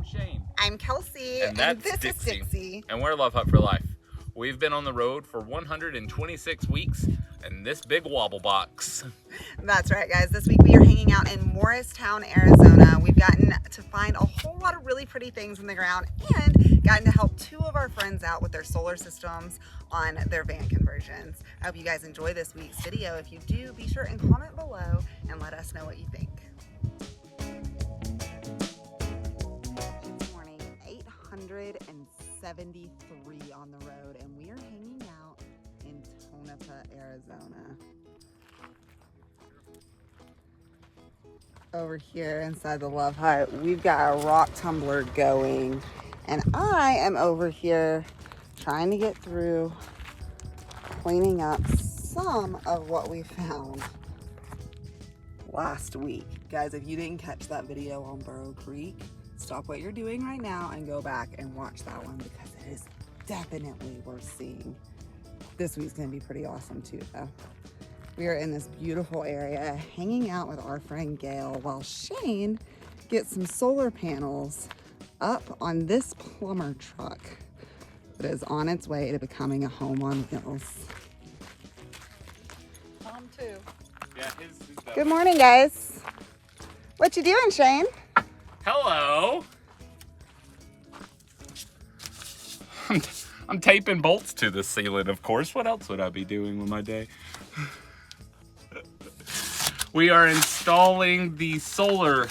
Shane. I'm Kelsey. And that's this Dixie. is Dixie. And we're Love Hut for Life. We've been on the road for 126 weeks in this big wobble box. That's right, guys. This week we are hanging out in Morristown, Arizona. We've gotten to find a whole lot of really pretty things in the ground and gotten to help two of our friends out with their solar systems on their van conversions. I hope you guys enjoy this week's video. If you do, be sure and comment below and let us know what you think. It's morning, 873 on the road, and we are hanging out in Tonopah, Arizona. Over here inside the Love Hut, we've got a rock tumbler going, and I am over here trying to get through cleaning up some of what we found last week. Guys, if you didn't catch that video on Burrow Creek, stop what you're doing right now and go back and watch that one, because it is definitely worth seeing. This week's gonna be pretty awesome too, though. We are in this beautiful area hanging out with our friend Gail while Shane gets some solar panels up on this plumber truck that is on its way to becoming a home on wheels. Tom too. Yeah, Good morning, guys. What you doing, Shane? Hello. I'm taping bolts to the ceiling, of course. What else would I be doing with my day? We are installing the solar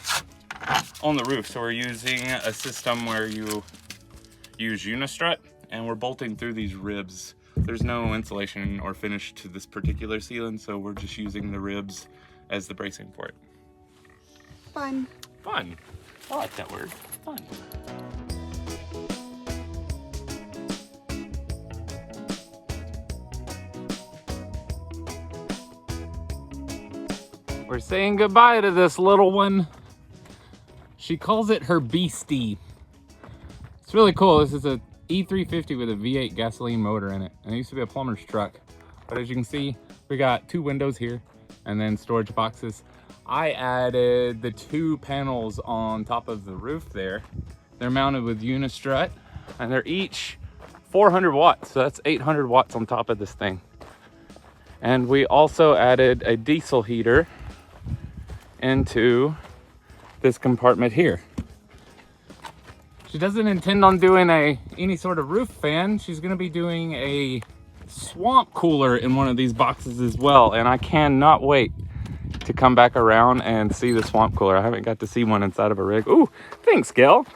on the roof. So we're using a system where you use unistrut, and we're bolting through these ribs. There's no insulation or finish to this particular ceiling, so we're just using the ribs as the bracing for it. Fun. Fun. I like that word. Fun. We're saying goodbye to this little one. She calls it her beastie. It's really cool. This is a E350 with a V8 gasoline motor in it. And it used to be a plumber's truck. But as you can see, we got two windows here and then storage boxes. I added the two panels on top of the roof there. They're mounted with unistrut, and they're each 400 watts. So that's 800 watts on top of this thing. And we also added a diesel heater into this compartment here. She doesn't intend on doing any sort of roof fan. She's gonna be doing a swamp cooler in one of these boxes as well, and I cannot wait to come back around and see the swamp cooler. I haven't got to see one inside of a rig. Ooh, thanks, Gail.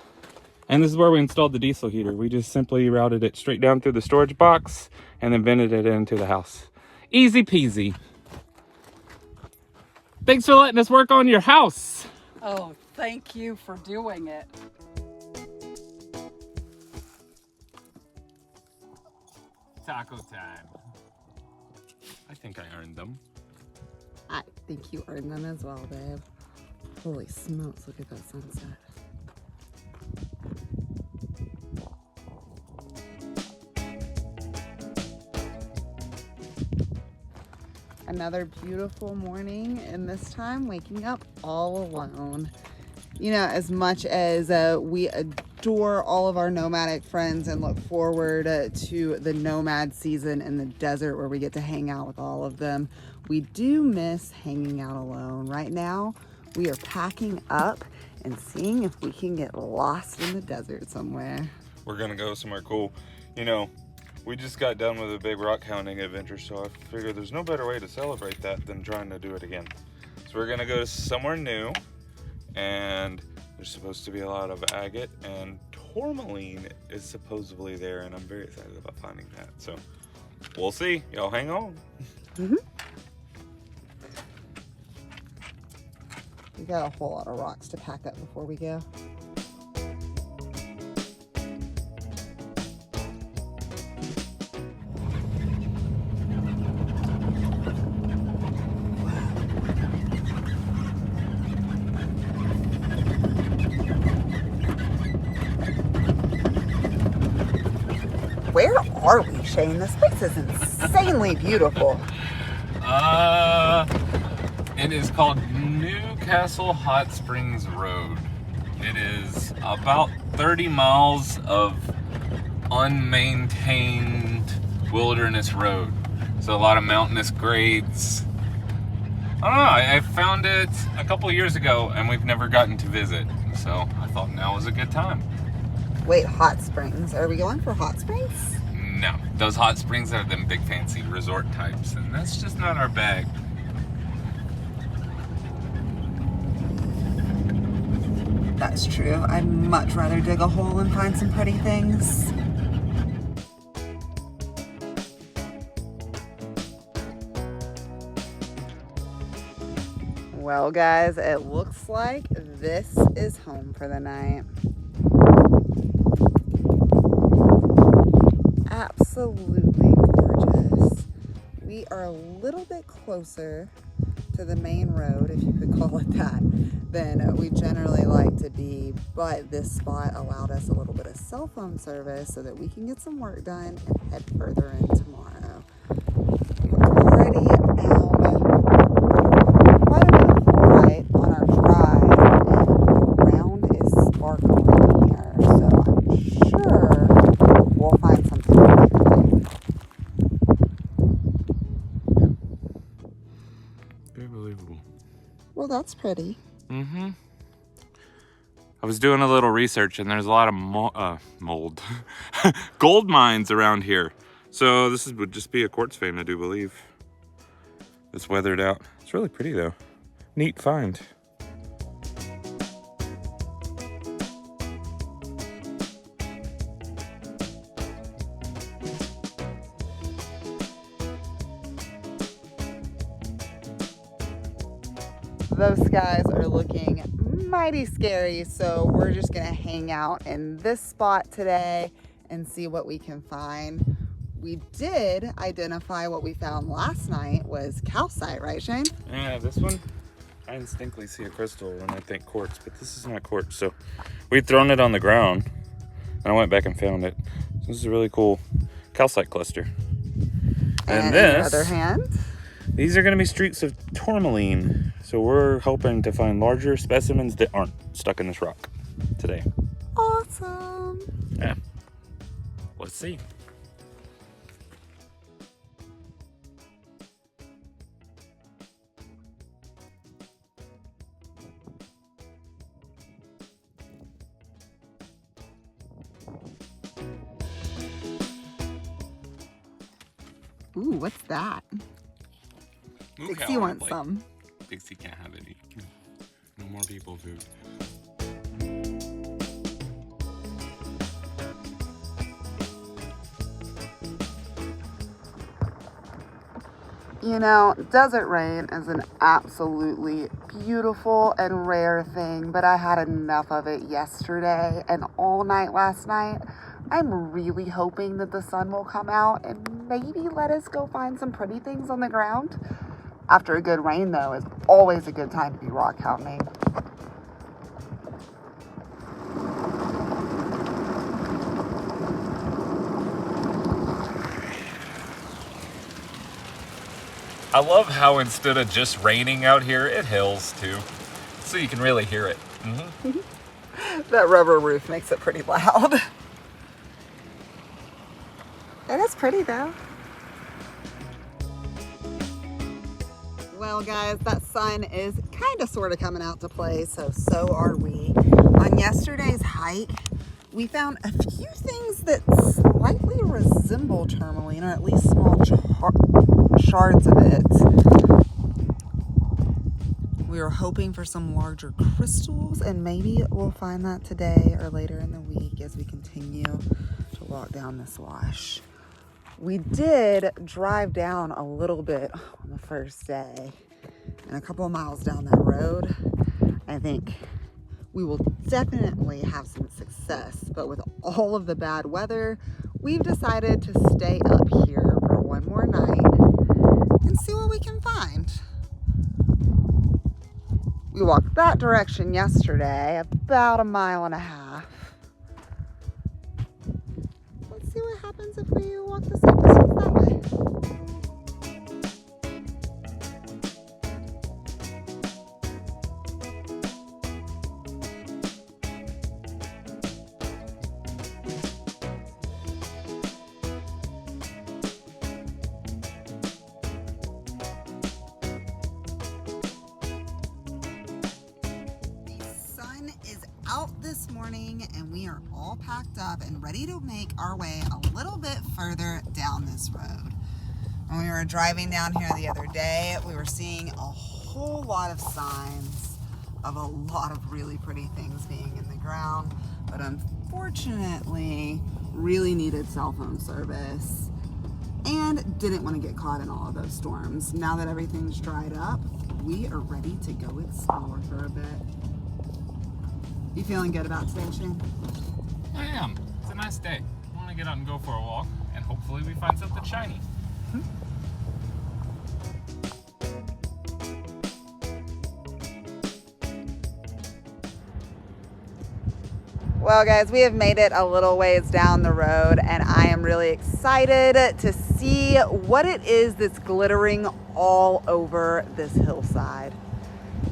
And this is where we installed the diesel heater. We just simply routed it straight down through the storage box and then vented it into the house. Easy peasy. Thanks for letting us work on your house. Oh, thank you for doing it. Taco time. I think I earned them. I think you earned them as well, babe. Holy smokes, look at that sunset. Another beautiful morning, and this time waking up all alone. You know, as much as we adore all of our nomadic friends and look forward to the nomad season in the desert where we get to hang out with all of them, we do miss hanging out alone. Right now, we are packing up and seeing if we can get lost in the desert somewhere. We're gonna go somewhere cool. You know, we just got done with a big rockhounding adventure, so I figured there's no better way to celebrate that than trying to do it again. So we're gonna go somewhere new, and there's supposed to be a lot of agate, and Tourmaline is supposedly there, and I'm very excited about finding that. So we'll see. Y'all hang on. Mm-hmm. We got a whole lot of rocks to pack up before we go. Where are we, Shane? This place is insanely beautiful. It is called Newcastle Hot Springs Road. It is about 30 miles of unmaintained wilderness road. So a lot of mountainous grades. I don't know, I found it a couple years ago and we've never gotten to visit. So I thought now was a good time. Wait, hot springs. Are we going for hot springs? No, those hot springs are them big fancy resort types and that's just not our bag. That's true. I'd much rather dig a hole and find some pretty things. Well, guys, it looks like this is home for the night. Absolutely gorgeous. We are a little bit closer to the main road, if you could call it that, than we generally like to be, but this spot allowed us a little bit of cell phone service so that we can get some work done and head further in tomorrow. We've already found quite a bit of light on our drive, and the ground is sparkling here, so I'm sure we'll find something really cool. Very believable. Well, that's pretty. Mm-hmm. I was doing a little research and there's a lot of mold, gold mines around here. So this would just be a quartz vein, I do believe. It's weathered out. It's really pretty though. Neat find. Those skies are looking mighty scary, so we're just gonna hang out in this spot today and see what we can find. We did identify what we found last night was calcite, right, Shane? Yeah, this one, I instinctively see a crystal when I think quartz, but this is not quartz. So we'd thrown it on the ground and I went back and found it. So this is a really cool calcite cluster. And this, on the other hand, these are going to be streaks of tourmaline. So we're hoping to find larger specimens that aren't stuck in this rock today. awesome. Yeah. Let's see. Ooh, what's that? Dixie wants some. Dixie can't have any. No more people food. You know, desert rain is an absolutely beautiful and rare thing, but I had enough of it yesterday and all night last night. I'm really hoping that the sun will come out and maybe let us go find some pretty things on the ground. After a good rain, though, is always a good time to be rock hounding. I love how instead of just raining out here, it hails too. So you can really hear it. Mm-hmm. That rubber roof makes it pretty loud. It is pretty though. Well guys, that sun is kind of sort of coming out to play, so are we. On yesterday's hike, we found a few things that slightly resemble tourmaline, or at least small shards of it. We were hoping for some larger crystals, and maybe we'll find that today or later in the week as we continue to walk down this wash. We did drive down a little bit on the first day, and a couple of miles down that road, I think we will definitely have some success. But with all of the bad weather, we've decided to stay up here for one more night and see what we can find. We walked that direction yesterday, about 1.5 miles. Let's see what happens if we walk the same distance that way. this morning and we are all packed up and ready to make our way a little bit further down this road. When we were driving down here the other day, we were seeing a whole lot of signs of a lot of really pretty things being in the ground, but unfortunately really needed cell phone service and didn't want to get caught in all of those storms. Now that everything's dried up, we are ready to go explore for a bit. You feeling good about today, Shane? I am. It's a nice day. I want to get out and go for a walk, and hopefully we find something shiny. Well, guys, we have made it a little ways down the road, and I am really excited to see what it is that's glittering all over this hillside.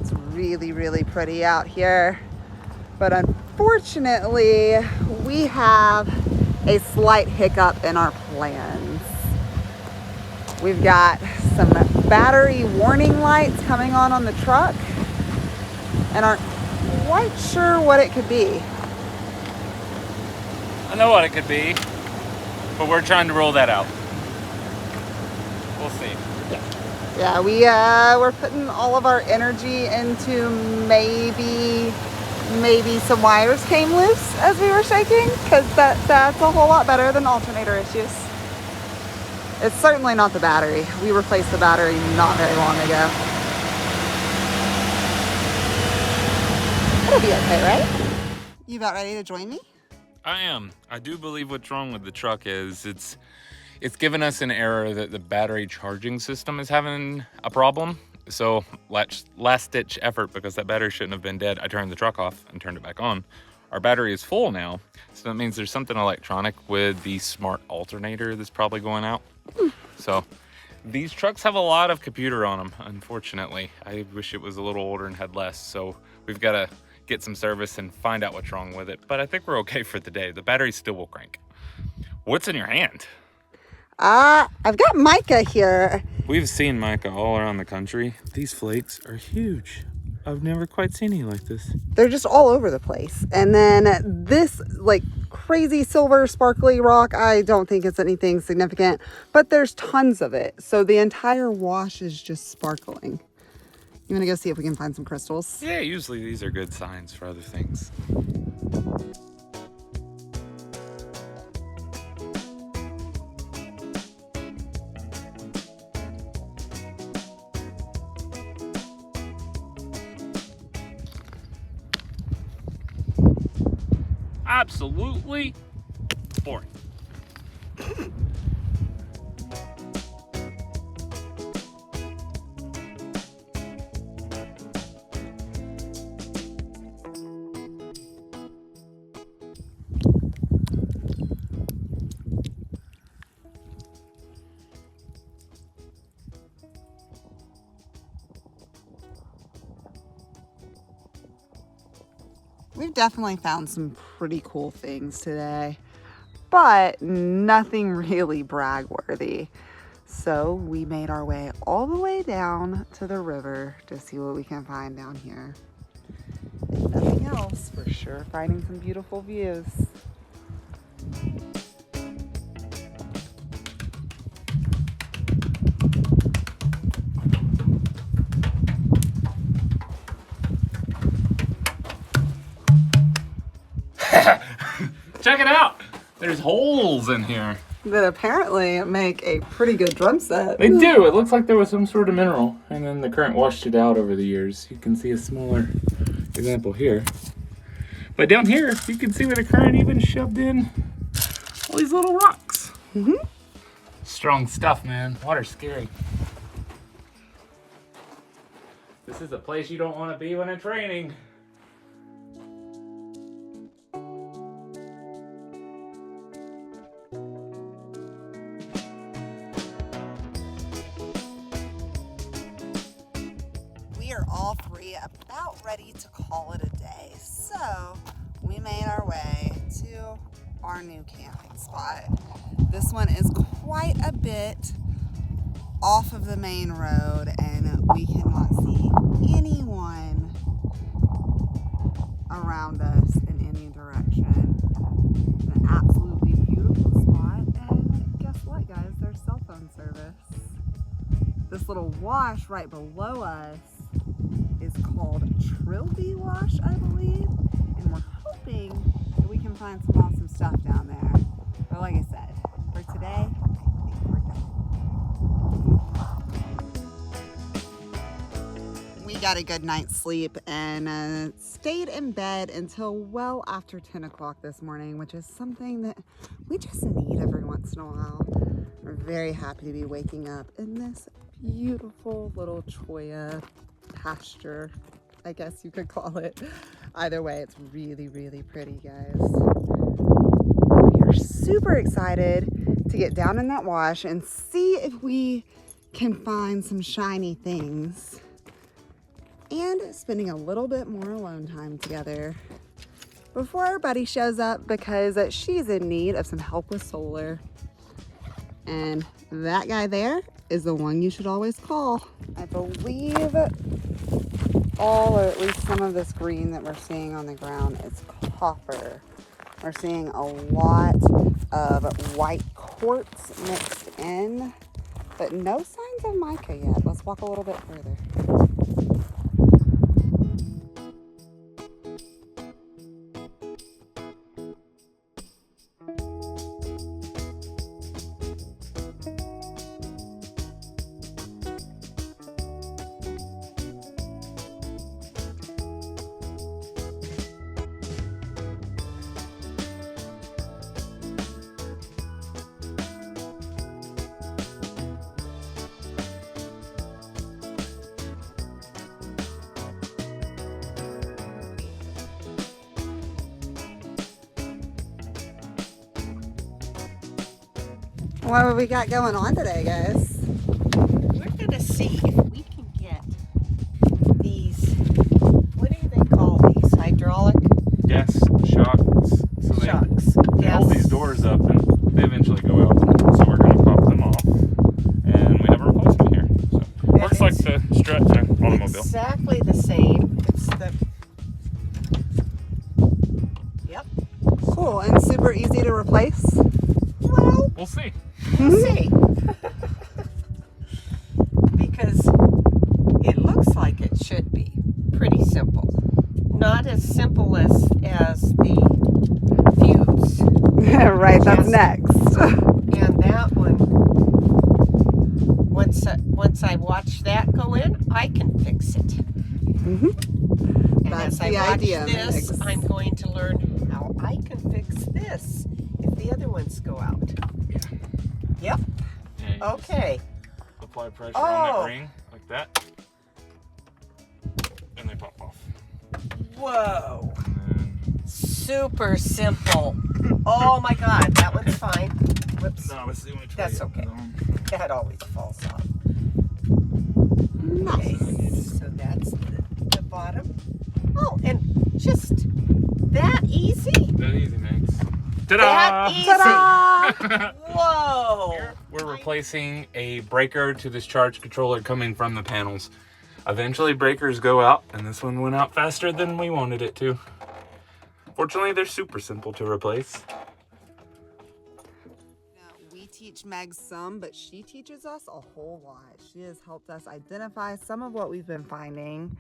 It's really, really pretty out here. But unfortunately, we have a slight hiccup in our plans. We've got some battery warning lights coming on the truck and aren't quite sure what it could be. I know what it could be, but we're trying to roll that out. We'll see. Yeah, we're putting all of our energy into maybe some wires came loose as we were shaking, because that's a whole lot better than alternator issues. It's certainly not the battery. We replaced the battery not very long ago. It'll be okay, right? You about ready to join me? I am. I do believe what's wrong with the truck is it's given us an error that the battery charging system is having a problem. So last ditch effort, because that battery shouldn't have been dead, I turned the truck off and turned it back on. Our battery is full now, so that means there's something electronic with the smart alternator that's probably going out. So these trucks have a lot of computer on them, unfortunately. I wish it was a little older and had less, so we've got to get some service and find out what's wrong with it. But I think we're okay for the day. The battery still will crank. What's in your hand? I've got mica here. We've seen mica all around the country. These flakes are huge. I've never quite seen any like this. They're just all over the place. And then this like crazy silver sparkly rock, I don't think it's anything significant, but there's tons of it. So the entire wash is just sparkling. You want to go see if we can find some crystals? Yeah, usually these are good signs for other things. Absolutely boring. We've definitely found some pretty cool things today, but nothing really brag-worthy. So we made our way all the way down to the river to see what we can find down here. If nothing else, we're sure finding some beautiful views. Check it out. There's holes in here. That apparently make a pretty good drum set. They do. It looks like there was some sort of mineral, and then the current washed it out over the years. You can see a smaller example here. But down here, you can see where the current even shoved in all these little rocks. Mm-hmm. Strong stuff, man. Water's scary. This is a place you don't want to be when it's raining. We are all three about ready to call it a day. So we made our way to our new camping spot. This one is quite a bit off of the main road, and we cannot see anyone around us in any direction. An absolutely beautiful spot. And guess what, guys? There's cell phone service. This little wash right below us is called Trilby Wash, I believe. And we're hoping that we can find some awesome stuff down there. But like I said, for today, I think we're done. We got a good night's sleep and stayed in bed until well after 10 o'clock this morning, which is something that we just need every once in a while. We're very happy to be waking up in this beautiful little cholla pasture, I guess you could call it. Either way, it's really, really pretty, guys. We are super excited to get down in that wash and see if we can find some shiny things. And spending a little bit more alone time together before our buddy shows up because she's in need of some help with solar. And that guy there is the one you should always call. I believe all, or at least some of this green that we're seeing on the ground is copper. We're seeing a lot of white quartz mixed in, but no signs of mica yet. Let's walk a little bit further. What have we got going on today, guys? We're going to see if we can get these, what do they call these? Hydraulic Gas shocks. So shocks. they hold these doors up and they eventually go out. So we're going to pop them off. And we have a replacement here. So works like the strut in an automobile. Exactly the same. It's the, yep. Cool, and super easy to replace. Well, We'll see. we'll see. Because it looks like it should be pretty simple. Not as simple as the fuse. Right, that's Yes. next. And that one, once I watch that go in, I can fix it. And That's as I the watch idea, this, Megs. I'm going to learn how I can fix this if the other ones go out. Yep. Yeah, you Okay. just apply pressure on Oh. that ring like that. And they pop off. Whoa. And Super simple. Oh my God, that one's fine. Whoops. no, let's see which That's way okay. it goes. That always falls off. Nice. Okay, so that's the bottom. Oh, and just that easy? That easy, Max. That Ta-da! easy. Ta-da! Whoa. We're replacing a breaker to this charge controller coming from the panels. Eventually breakers go out, and this one went out faster than we wanted it to. Fortunately, they're super simple to replace. We teach Meg some, but she teaches us a whole lot. She has helped us identify some of what we've been finding.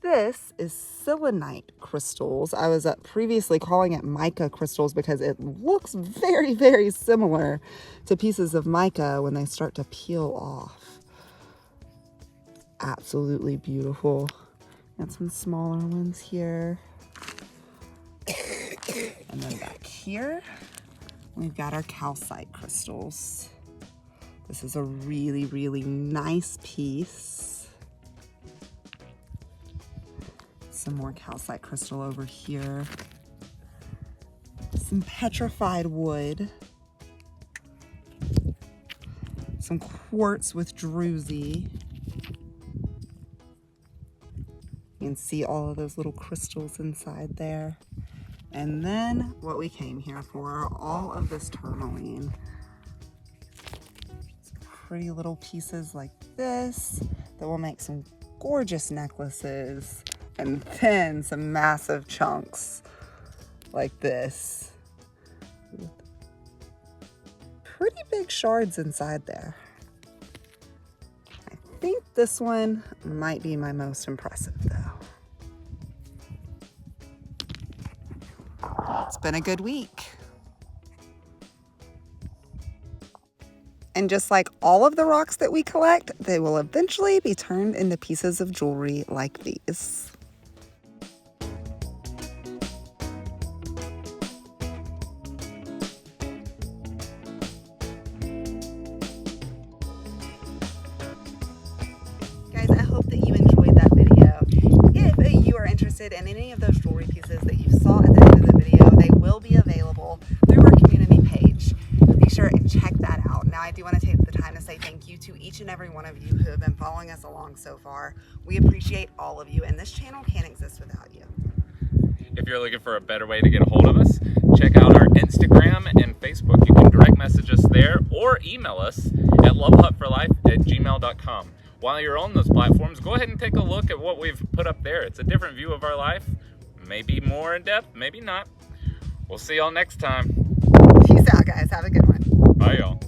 This is selenite crystals. I was previously calling it mica crystals because it looks very, very similar to pieces of mica when they start to peel off. Absolutely beautiful. And some smaller ones here. And then back here, we've got our calcite crystals. This is a really, really nice piece. Some more calcite crystal over here. Some petrified wood. Some quartz with druzy. You can see all of those little crystals inside there. And then what we came here for, all of this tourmaline. Some pretty little pieces like this that will make some gorgeous necklaces. And then some massive chunks like this. Pretty big shards inside there. I think this one might be my most impressive though. It's been a good week. And just like all of the rocks that we collect, they will eventually be turned into pieces of jewelry like these. Guys, I hope that you enjoyed that video. If you are interested in any of those jewelry pieces that you saw at the end of the video, they will be available through our community page. Be sure and check that out. Now, I do want to take the time to say thank you to each and every one of you who have been following us along so far. We appreciate all of you, and this channel can't exist without you. If you're looking for a better way to get a hold of us, check out our Instagram and Facebook. You can direct message us there or email us at lovehutforlife@gmail.com. While you're on those platforms, go ahead and take a look at what we've put up there. It's a different view of our life, maybe more in depth, maybe not. We'll see y'all next time. Peace out, guys. Have a good one. Bye, y'all.